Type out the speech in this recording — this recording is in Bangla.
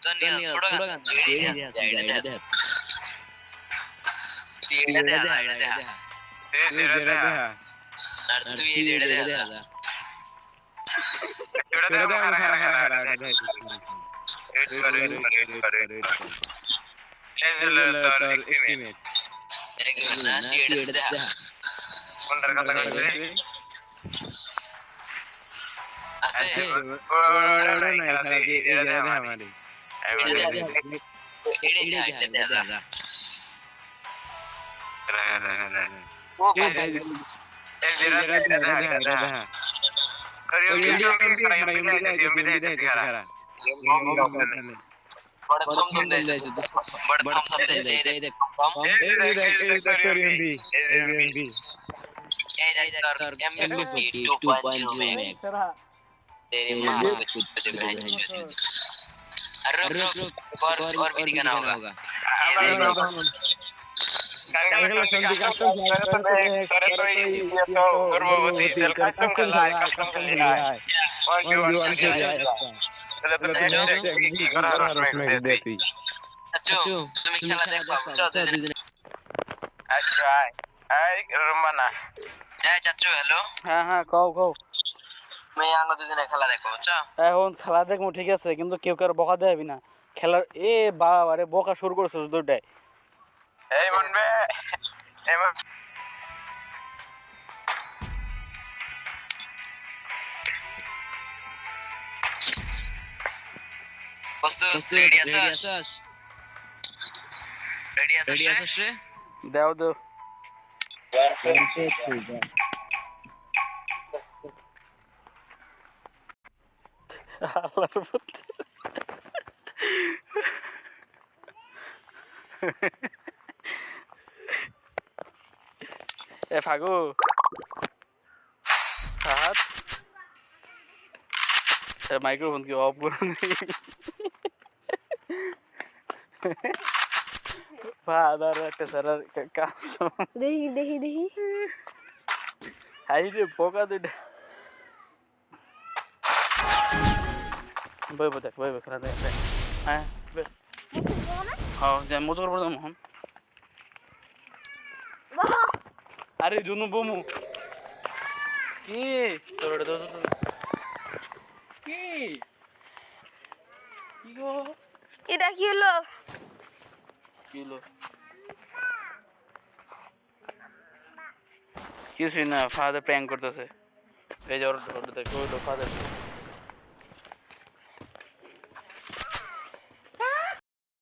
তো নিয়ে ছোট গান এটা দেখ এটা দেখ আর তুই এটা দেখ এটা দেখ খারা এটা দেখ তোর এস্টিমেট না তুই এটা দেখ কোনটার কথা কইছিস আছে ওরে না খারা কি এটা দেখ আমারে এটা দেখ और भी दिखाना होगा তুমি খেলা দেখো আচ্ছা এই রুমানা হ্যাঁ চাচু হ্যালো হ্যাঁ কও তুমি আঙ্গ দুদিনে খেলা দেখো বুঝছো এখন খেলা দেখবো ঠিক আছে কিন্তু কেউ কারো বকা দেবি না খেলার বাবা রে বকা শুরু করছিস দুটাই এই মনবে এবার রেডি আছস রে দেও আল্লাহর প্রতি ফাগু হাত মাইক্রোফোন কি অফ করে ফাদার একটা সারার কাজ দেখি হাই রে পোকা দুইটা বই খেলা দেখ হ্যাঁ হ্যাঁ মজুর করে মোহন আরে জুনু বমু কি তোর কি গো এটা কি হলো কিছুই না ফাদার প্র্যাঙ্ক করতেছে এই যে ওর ফাদার